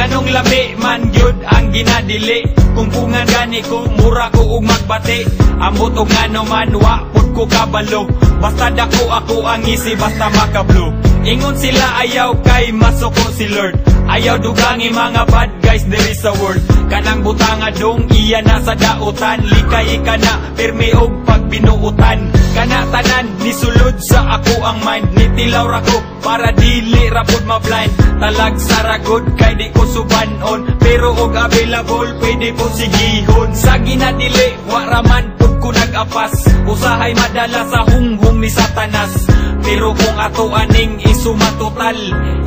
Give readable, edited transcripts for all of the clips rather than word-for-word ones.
Nganong lami man gyud ang ginadili, kung pungan gani ko mura ko ug magbati. Ambot og ngano man wa pud ko kabalo, basta dako ako ang isi basta makablo. Ingon sila ayaw kay masuko si Lord, ayaw dugangi mga bad guys diri sa world. Kanang butanga dong iya na sa dautan, likay ka na pirmi og pagbinuutan. Kana tanan nisulod sa ako ang mind, nitilaw ra ko para dili ra pud ma-blind. Talag saragod kay di ko subanon, pero og available pwede po sigihon. Sa ginadili wa raman pud ko nag-apas, usahay madala sa hunghong ni Satanas. Pero kung ato aning isumatotal,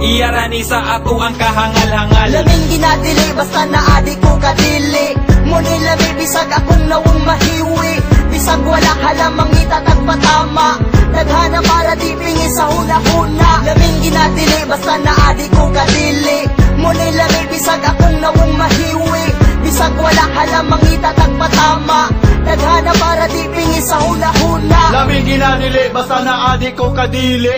iyarani sa ato ang kahangal-hangal. Laming ginadili basta naadi ko kadili, muni lami bisag akong nawong mahiwi. Bisag wala halamang itatag patama, naghana para di pingi sa huna-huna. Laming ginadili basta naadi ko kadili, muni lami bisag akong nawong mahiwi. Bisag wala halamang itatag patama, naghana para di pingi sa huna-huna. Laming ginadili basta naadi ko kadili,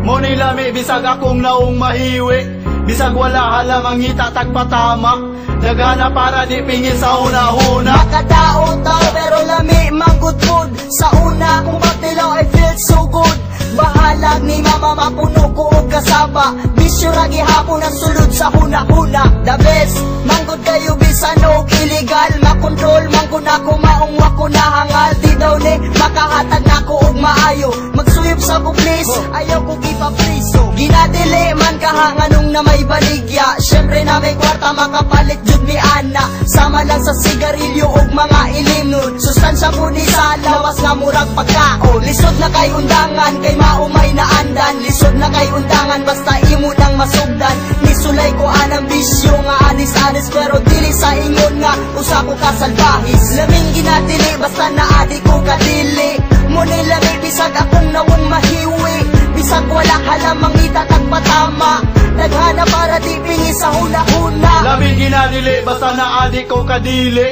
muni lami bisag akong naong mahiwi. Bisag wala halamang itatag patama, naghana para di pingi sa huna-huna. Makadaot tao pero lami manggudgud, sa una kung magtilaw I feel so good. Bahalag ni mama mapuno ko og kasaba, bisyo ra gihapon ang sulod sa huna-huna. The best manggod kayo bisan og illegal, makontrol manggod ako maong wako nahangal. Di daw ni makahatag nako og maayo, magsuyop sa buklis ayaw ko gipa-friso. Ginadili man kahanganong na may baligya, syempre na may kwarta makapalit jud mi ana. Sama lang sa sigarilyo og mga ilimnon, sustansya po ni sa lawas nga murag pagkaon. Lisod na kay undangan kay maumay na andan, lisod na kay undangan basta imo nang masugdan. Nisulay ko anang bisyo nga anis-anis, pero dili sa ingon nga usa ko kasalbahis. Laming ginadili basta naadi ko kadili, muni lami bisag akong nawong mahiwi. Bisag wala halamang itatag patama, naghana para di pingi sa huna-huna. Laming ginadili basta naadi ko kadili,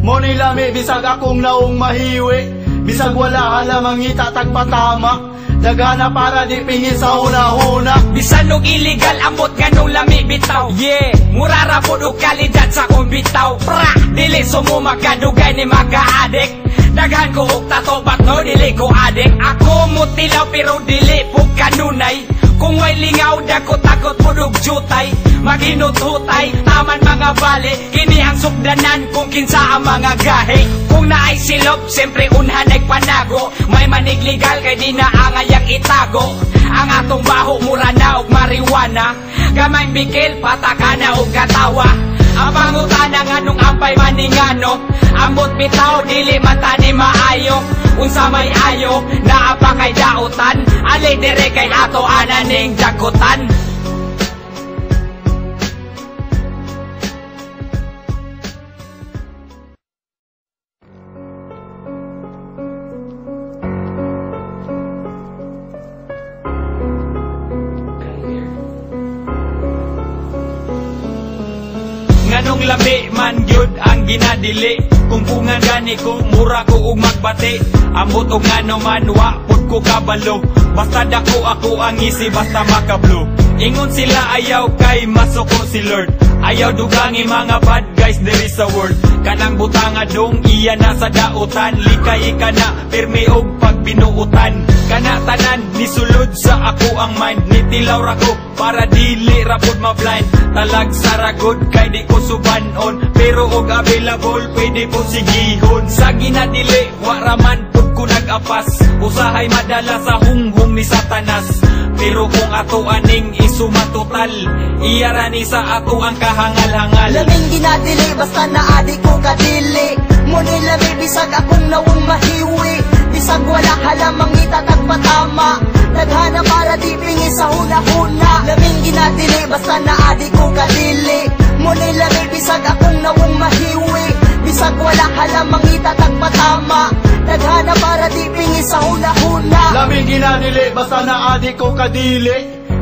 muni lami bisag akong naong mahiwi. Bisag wala halamang itatag patama, naghana para di pingi sa huna-huna. Bisan og illegal ambot nganong lami bitaw, yeah, mura ra pud og kalidad sa kong bitaw. Pra, dili sumo makadugay ni maka-addict, daghan ko og tato but no dili ko addict. Ako mutilaw pero dili po kanunay, kung way lingaw dako takot pud og jutay. Maginututay taman mga bali, kini ang sugdanan kung kinsa ang mga gahe. Kung naay silop siyempre unhan ay panago, may manig legal kay di na angayang itago. Ang atong baho mura na og marijuana, gamay bikil patakana og katawa. Ang pangutana nganong ampay maningano, ambot bitaw dili matani maayo. Unsa may ayo naa pa kay dautan, ali dire kay ato ananing dagutan. Nganong lami man gyud ang ginadili, kung pungan gani ko mura ko ug magbati. Ambot og ngano man wa pud ko kabalo, basta dako ako ang isi basta makablo. Ingon sila ayaw kay masuko si Lord, ayaw dugangi mga bad guys diri sa world. Kanang butanga dong iya na sa dautan, likay ka na pirmi og pagbinuutan. Kana tanan nisulod sa ako ang mind, nitilaw ra ko para dili ra pud ma-blind. Talag saragod kay di ko subanon, pero og available pwede po sigihon. Sa ginadili wa raman pud ko nag-apas, usahay madala sa hunghong ni Satanas. Pero kung ato aning isumatotal, iyarani sa ato ang kahangal-hangal. Laming ginadili basta naadi ko kadili, muni lami bisag akong nawong mahiwi. Bisag wala halamang itatag patama, naghana para di pingi sa huna-huna. Laming ginadili basta naadi ko kadili, muni lami bisag akong nawong mahiwi. Bisag wala halamang itatag patama, naghana para di pingi sa huna-huna. Laming ginadili basta naadi ko kadili,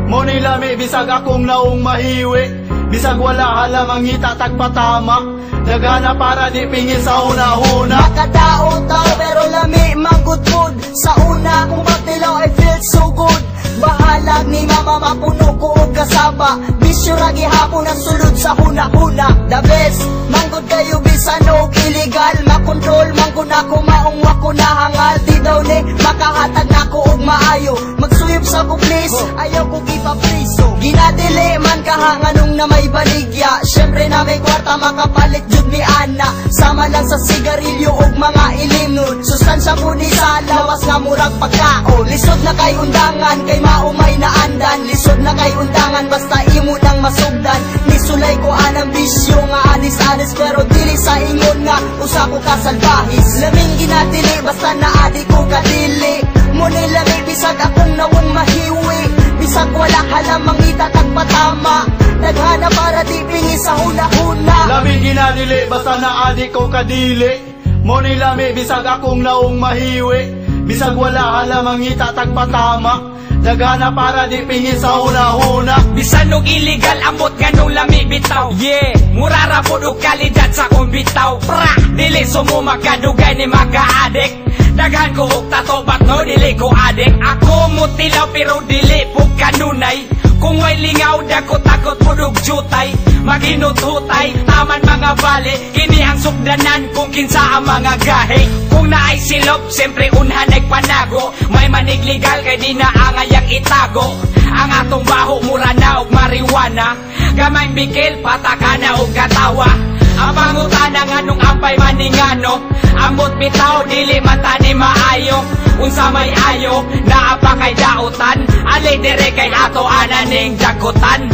muni lami bisag akong naong mahiwi. bisag wala halamang ngita tagpatama, daghana para di pingin sa una-una. Makadaot tao pero lami manggod food. Sa una kung magtilaw I feel so good. Bahalag ni mama mapuno ko og kasaba. Bisyo ra gihapon ang sulod sa huna-huna. The best manggod kayo bisan og illegal. Makontrol manggod ako maong wako nahangal. Di daw ni makahatag nako og maayo. Magsuyop sa ko please, ayaw ko gipapriso. Ginadili man kaha nganong na may baligya. Syempre na may kwarta makapalit jud ni ana. Sama lang sa sigarilyo og mga ilimnon. Sustansya po ni sa lawas nga murag pagkaon. Lisod na kay undangan kay maumay na andan. Lisod na kay undangan basta imo nang masugdan. Nisulay ko anang bisyo nga anis-anis pero dili sa ingon nga usa ko kasalbahis. Laming ginadili basta naadi ko kadili. Munay lami bisag akong nawang mahiwi. Bisag wala halamang itatag patama. Naghana para di pingi sa huna-huna. Lami ginadili basta naadi ko kadili. Munay lami bisag akong nawang mahiwi. Bisag wala halamang itatag patama. Daghana para di pingi sa una-una. Bisan og illegal ambot ganong lami bitaw. Yeah, murara po og kalidad sa kong bitaw. Pra, dili sumo magkadugay ni magka-addict. Daghan ko og tato but no dili ko adik. Ako mutilaw pero dili po kanunay. Kung may lingaw dako takot po og jutay. Maghinut-hutay, taman mga bale. Kini ang sugdanan kung kinsa ang mga gahe. Kung naay silop, siyempre unhan nagpanago. May manig legal kay di na angayang itago. Ang atong baho mura na og marijuana. Gamay bikil, patakana og katawa. Ang pangutana nga nung ampay maningano. Ambot bitaw, dili mata ni maayo. Unsa may ayo, naapa kay dautan. Ali dire kay ato ananing jagutan.